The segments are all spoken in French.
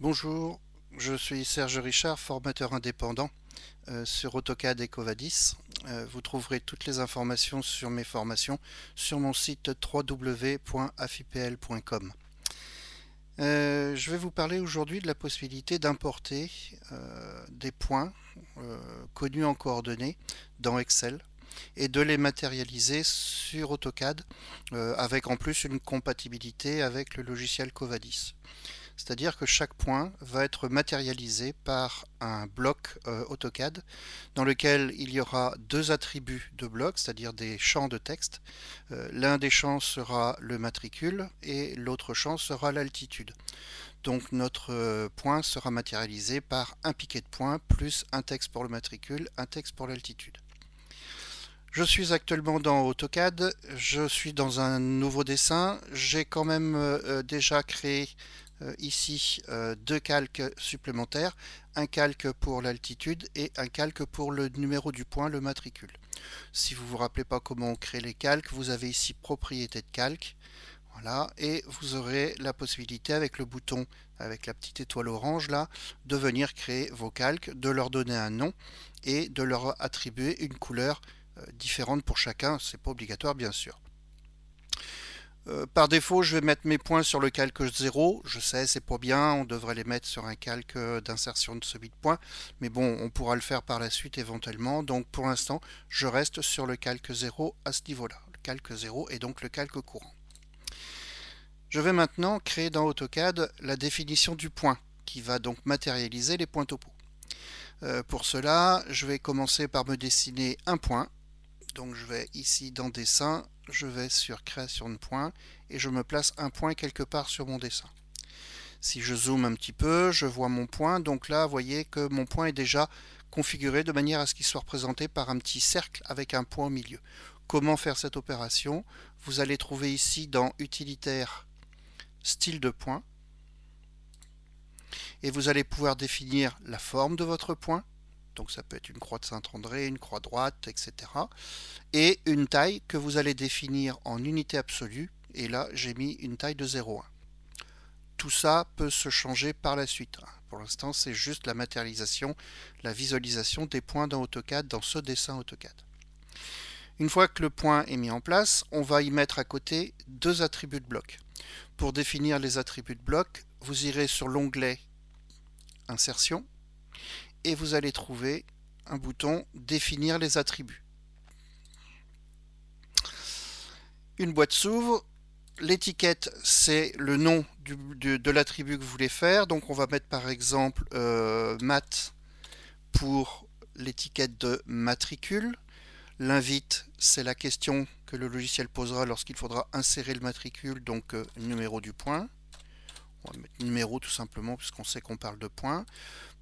Bonjour, je suis Serge Richard, formateur indépendant sur AutoCAD et Covadis. Vous trouverez toutes les informations sur mes formations sur mon site www.afipl.com. Je vais vous parler aujourd'hui de la possibilité d'importer des points connus en coordonnées dans Excel et de les matérialiser sur AutoCAD avec en plus une compatibilité avec le logiciel Covadis. C'est-à-dire que chaque point va être matérialisé par un bloc AutoCAD dans lequel il y aura deux attributs de bloc, c'est-à-dire des champs de texte. L'un des champs sera le matricule et l'autre champ sera l'altitude. Donc notre point sera matérialisé par un piquet de points plus un texte pour le matricule, un texte pour l'altitude. Je suis actuellement dans AutoCAD, je suis dans un nouveau dessin. J'ai quand même déjà créé ici deux calques supplémentaires, un calque pour l'altitude et un calque pour le numéro du point, le matricule. Si vous ne vous rappelez pas comment on crée les calques, vous avez ici propriété de calque. Voilà, et vous aurez la possibilité avec le bouton, avec la petite étoile orange là, de venir créer vos calques, de leur donner un nom et de leur attribuer une couleur différente pour chacun. C'est pas obligatoire bien sûr. Par défaut, je vais mettre mes points sur le calque 0. Je sais, c'est pas bien, on devrait les mettre sur un calque d'insertion de semis de points. Mais bon, on pourra le faire par la suite éventuellement. Donc pour l'instant, je reste sur le calque 0 à ce niveau-là. Le calque 0 est donc le calque courant. Je vais maintenant créer dans AutoCAD la définition du point, qui va donc matérialiser les points topo. Pour cela, je vais commencer par me dessiner un point. Donc je vais ici dans dessin, je vais sur création de point et je me place un point quelque part sur mon dessin. Si je zoome un petit peu, je vois mon point. Donc là, vous voyez que mon point est déjà configuré de manière à ce qu'il soit représenté par un petit cercle avec un point au milieu. Comment faire cette opération? Vous allez trouver ici dans utilitaire style de point et vous allez pouvoir définir la forme de votre point. Donc ça peut être une croix de Saint-André, une croix droite, etc. Et une taille que vous allez définir en unité absolue. Et là, j'ai mis une taille de 0,1. Tout ça peut se changer par la suite. Pour l'instant, c'est juste la matérialisation, la visualisation des points dans AutoCAD, dans ce dessin AutoCAD. Une fois que le point est mis en place, on va y mettre à côté deux attributs de bloc. Pour définir les attributs de bloc, vous irez sur l'onglet Insertion et vous allez trouver un bouton Définir les attributs. Une boîte s'ouvre. L'étiquette, c'est le nom de l'attribut que vous voulez faire. Donc on va mettre par exemple mat pour l'étiquette de matricule. L'invite, c'est la question que le logiciel posera lorsqu'il faudra insérer le matricule, donc numéro du point. On va mettre numéro tout simplement puisqu'on sait qu'on parle de points.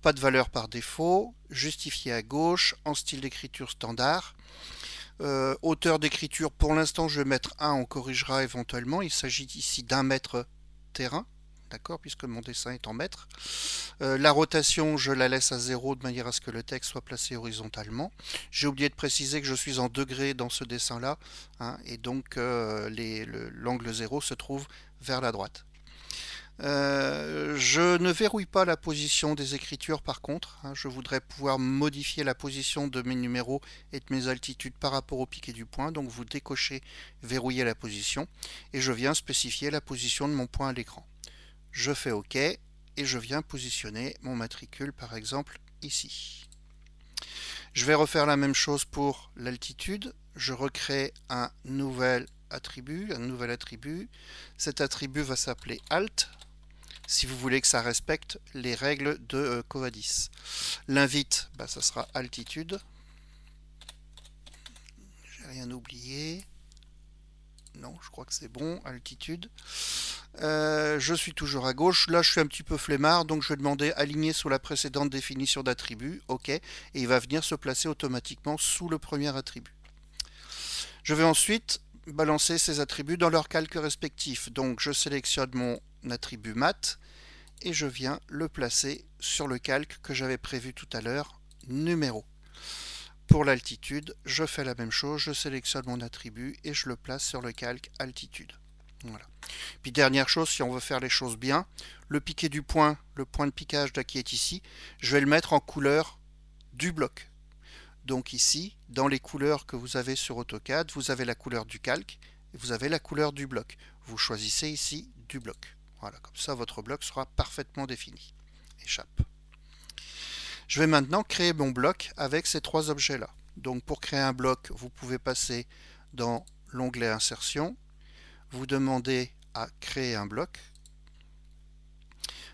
Pas de valeur par défaut, justifié à gauche, en style d'écriture standard. Hauteur d'écriture, pour l'instant je vais mettre 1, on corrigera éventuellement. Il s'agit ici d'un mètre terrain, d'accord, puisque mon dessin est en mètres. La rotation, je la laisse à 0 de manière à ce que le texte soit placé horizontalement. J'ai oublié de préciser que je suis en degrés dans ce dessin-là, hein, et donc l'angle 0 se trouve vers la droite. Je ne verrouille pas la position des écritures par contre, hein, je voudrais pouvoir modifier la position de mes numéros et de mes altitudes par rapport au piquet du point, donc vous décochez verrouiller la position et je viens spécifier la position de mon point à l'écran. Je fais OK et je viens positionner mon matricule par exemple ici. Je vais refaire la même chose pour l'altitude, je recrée un nouvel attribut. Cet attribut va s'appeler Alt si vous voulez que ça respecte les règles de Covadis. L'invite, ça sera altitude. J'ai rien oublié. Non, je crois que c'est bon, altitude. Je suis toujours à gauche. Là, je suis un petit peu flemmard, donc je vais demander aligner sous la précédente définition d'attribut. OK. Et il va venir se placer automatiquement sous le premier attribut. Je vais ensuite balancer ces attributs dans leur calque respectif. Donc, je sélectionne mon attribut mat et je viens le placer sur le calque que j'avais prévu tout à l'heure, numéro. Pour l'altitude, je fais la même chose, je sélectionne mon attribut et je le place sur le calque altitude. Voilà. Puis dernière chose, si on veut faire les choses bien, le piqué du point, le point de piquage là qui est ici, je vais le mettre en couleur du bloc. Donc ici, dans les couleurs que vous avez sur AutoCAD, vous avez la couleur du calque et vous avez la couleur du bloc. Vous choisissez ici du bloc. Voilà, comme ça votre bloc sera parfaitement défini. Échappe. Je vais maintenant créer mon bloc avec ces trois objets-là. Donc pour créer un bloc, vous pouvez passer dans l'onglet Insertion, vous demandez à créer un bloc,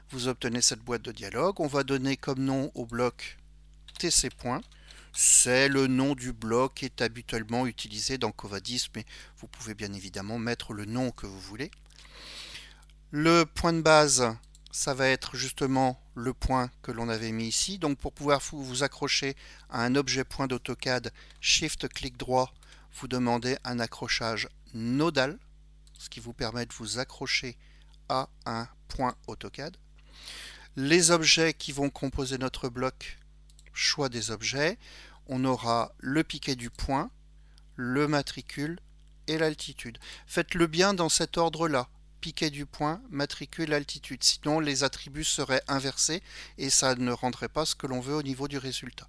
vous obtenez cette boîte de dialogue, on va donner comme nom au bloc TC point, c'est le nom du bloc qui est habituellement utilisé dans Covadis, mais vous pouvez bien évidemment mettre le nom que vous voulez. Le point de base, ça va être justement le point que l'on avait mis ici. Donc pour pouvoir vous accrocher à un objet point d'AutoCAD, Shift clic droit, vous demandez un accrochage nodal, ce qui vous permet de vous accrocher à un point AutoCAD. Les objets qui vont composer notre bloc, choix des objets, on aura le piquet du point, le matricule et l'altitude. Faites-le bien dans cet ordre-là. Piquet du point, matricule, altitude. Sinon, les attributs seraient inversés et ça ne rendrait pas ce que l'on veut au niveau du résultat.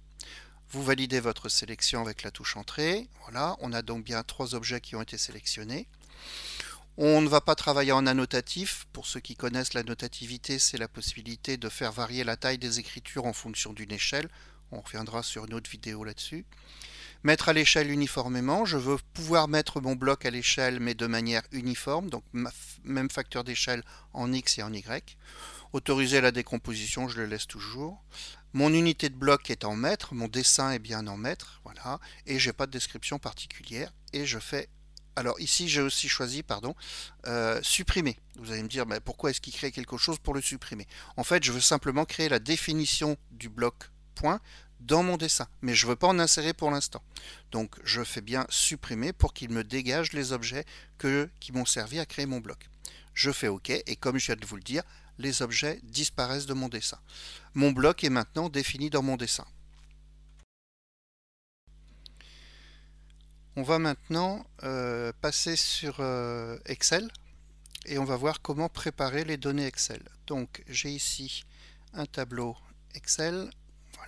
Vous validez votre sélection avec la touche Entrée. Voilà, on a donc bien trois objets qui ont été sélectionnés. On ne va pas travailler en annotatif. Pour ceux qui connaissent la notativité, c'est la possibilité de faire varier la taille des écritures en fonction d'une échelle. On reviendra sur une autre vidéo là-dessus. Mettre à l'échelle uniformément, je veux pouvoir mettre mon bloc à l'échelle mais de manière uniforme, donc même facteur d'échelle en X et en Y. Autoriser la décomposition, je le laisse toujours. Mon unité de bloc est en mètres, mon dessin est bien en mètres, voilà, et j'ai pas de description particulière, et je fais... Alors ici j'ai aussi choisi, supprimer. Vous allez me dire, mais pourquoi est-ce qu'il crée quelque chose pour le supprimer? En fait, je veux simplement créer la définition du bloc point dans mon dessin, mais je ne veux pas en insérer pour l'instant. Donc je fais bien supprimer pour qu'il me dégage les objets qui m'ont servi à créer mon bloc. Je fais OK et comme je viens de vous le dire, les objets disparaissent de mon dessin. Mon bloc est maintenant défini dans mon dessin. On va maintenant passer sur Excel et on va voir comment préparer les données Excel. Donc j'ai ici un tableau Excel.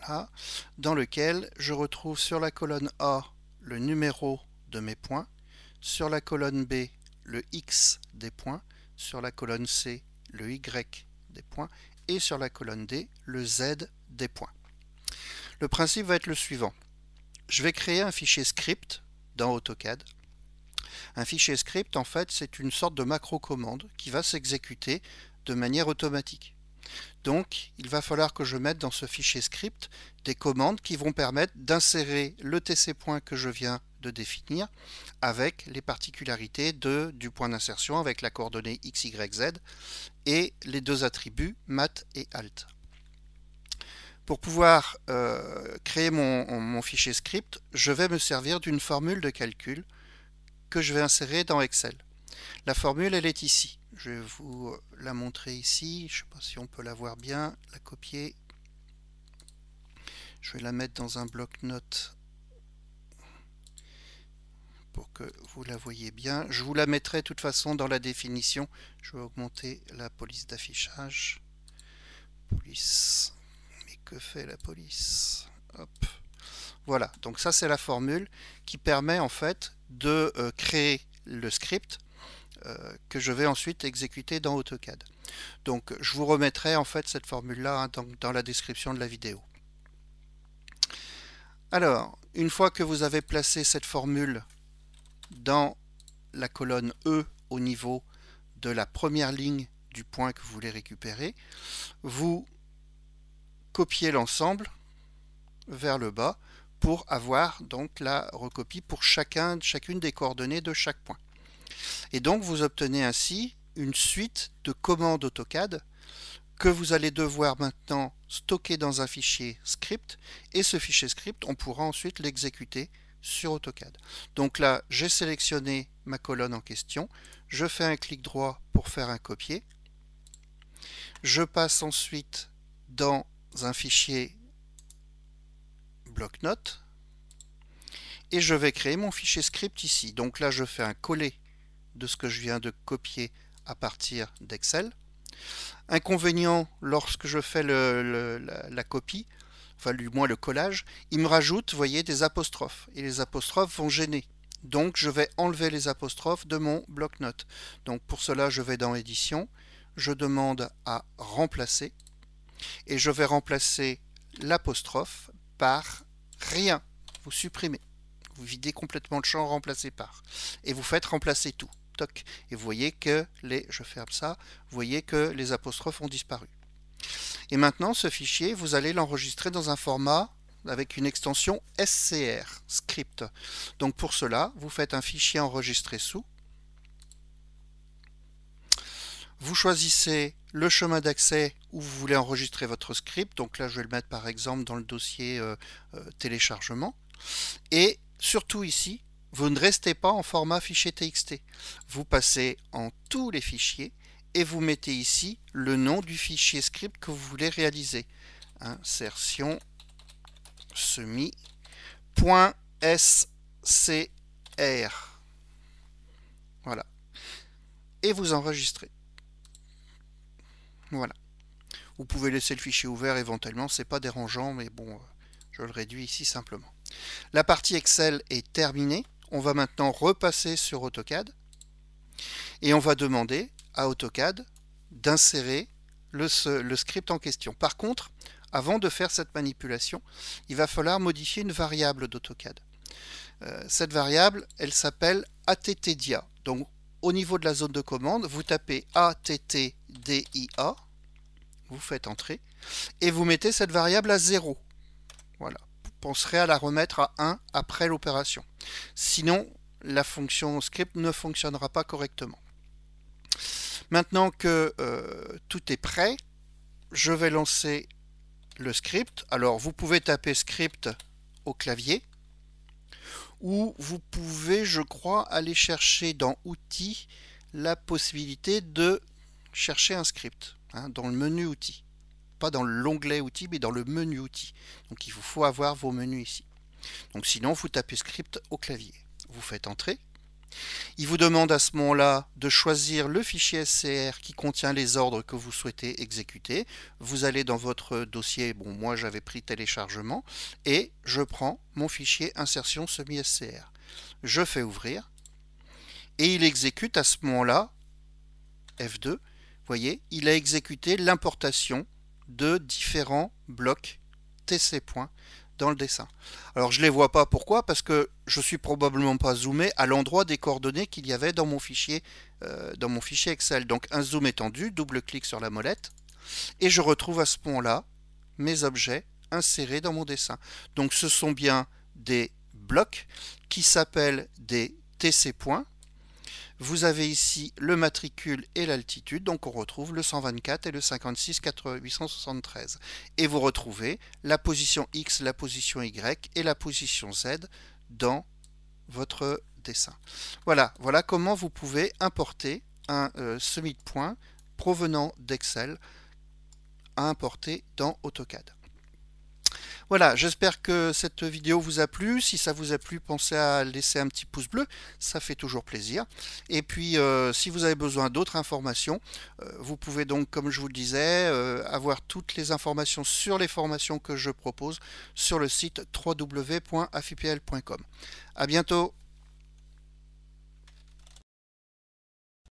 Voilà, dans lequel je retrouve sur la colonne A le numéro de mes points, sur la colonne B le X des points, sur la colonne C le Y des points et sur la colonne D le Z des points. Le principe va être le suivant. Je vais créer un fichier script dans AutoCAD. Un fichier script, en fait, c'est une sorte de macro-commande qui va s'exécuter de manière automatique. Donc, il va falloir que je mette dans ce fichier script des commandes qui vont permettre d'insérer le TC point que je viens de définir avec les particularités du point d'insertion avec la coordonnée X, Y, Z et les deux attributs mat et alt. Pour pouvoir créer mon fichier script, je vais me servir d'une formule de calcul que je vais insérer dans Excel. La formule, elle est ici. Je vais vous la montrer ici. Je ne sais pas si on peut la voir bien, la copier. Je vais la mettre dans un bloc-notes pour que vous la voyez bien. Je vous la mettrai de toute façon dans la définition. Je vais augmenter la police d'affichage. Police. Mais que fait la police? Hop. Voilà, donc ça c'est la formule qui permet en fait de créer le script que je vais ensuite exécuter dans AutoCAD. Donc je vous remettrai en fait cette formule-là dans la description de la vidéo. Alors, une fois que vous avez placé cette formule dans la colonne E au niveau de la première ligne du point que vous voulez récupérer, vous copiez l'ensemble vers le bas pour avoir donc la recopie pour chacune des coordonnées de chaque point. Et donc vous obtenez ainsi une suite de commandes AutoCAD que vous allez devoir maintenant stocker dans un fichier script et ce fichier script on pourra ensuite l'exécuter sur AutoCAD. Donc là j'ai sélectionné ma colonne en question, je fais un clic droit pour faire un copier, je passe ensuite dans un fichier bloc-notes et je vais créer mon fichier script ici. Donc là je fais un coller de ce que je viens de copier à partir d'Excel. Inconvénient, lorsque je fais la copie, enfin du moins le collage, il me rajoute, vous voyez, des apostrophes. Et les apostrophes vont gêner. Donc je vais enlever les apostrophes de mon bloc-notes. Donc pour cela, je vais dans Édition, je demande à remplacer, et je vais remplacer l'apostrophe par rien. Vous supprimez. Vous videz complètement le champ remplacé par. Et vous faites remplacer tout. Toc. Et vous voyez que je ferme ça, vous voyez que les apostrophes ont disparu. Et maintenant, ce fichier, vous allez l'enregistrer dans un format avec une extension SCR, script. Donc pour cela, vous faites un fichier enregistré sous. Vous choisissez le chemin d'accès où vous voulez enregistrer votre script. Donc là, je vais le mettre par exemple dans le dossier téléchargement. Et surtout ici, vous ne restez pas en format fichier TXT. Vous passez en tous les fichiers et vous mettez ici le nom du fichier script que vous voulez réaliser. Insertion semi.scr. Voilà. Et vous enregistrez. Voilà. Vous pouvez laisser le fichier ouvert éventuellement, c'est pas dérangeant, mais bon, je le réduis ici simplement. La partie Excel est terminée. On va maintenant repasser sur AutoCAD et on va demander à AutoCAD d'insérer le script en question. Par contre, avant de faire cette manipulation, il va falloir modifier une variable d'AutoCAD. Cette variable, elle s'appelle attdia. Donc, au niveau de la zone de commande, vous tapez attdia, vous faites entrer, et vous mettez cette variable à 0. Voilà. Vous penserez à la remettre à 1 après l'opération. Sinon, la fonction script ne fonctionnera pas correctement. Maintenant que tout est prêt, je vais lancer le script. Alors, vous pouvez taper script au clavier, ou vous pouvez, je crois, aller chercher dans outils la possibilité de chercher un script dans le menu outils. Pas dans l'onglet outils, mais dans le menu outils. Donc il vous faut avoir vos menus ici. Donc sinon, vous tapez script au clavier. Vous faites entrer. Il vous demande à ce moment-là de choisir le fichier SCR qui contient les ordres que vous souhaitez exécuter. Vous allez dans votre dossier, bon moi j'avais pris téléchargement, et je prends mon fichier insertion semi-SCR. Je fais ouvrir, et il exécute à ce moment-là, F2, vous voyez, il a exécuté l'importation de différents blocs TC points dans le dessin. Alors je ne les vois pas, pourquoi? Parce que je suis probablement pas zoomé à l'endroit des coordonnées qu'il y avait dans mon fichier Excel. Donc un zoom étendu, double-clic sur la molette, et je retrouve à ce moment-là mes objets insérés dans mon dessin. Donc ce sont bien des blocs qui s'appellent des TC points. Vous avez ici le matricule et l'altitude, donc on retrouve le 124 et le 56 873. Et vous retrouvez la position X, la position Y et la position Z dans votre dessin. Voilà comment vous pouvez importer un semis de points provenant d'Excel à importer dans AutoCAD. Voilà, j'espère que cette vidéo vous a plu. Si ça vous a plu, pensez à laisser un petit pouce bleu, ça fait toujours plaisir. Et puis, si vous avez besoin d'autres informations, vous pouvez donc, comme je vous le disais, avoir toutes les informations sur les formations que je propose sur le site www.afipl.com. À bientôt!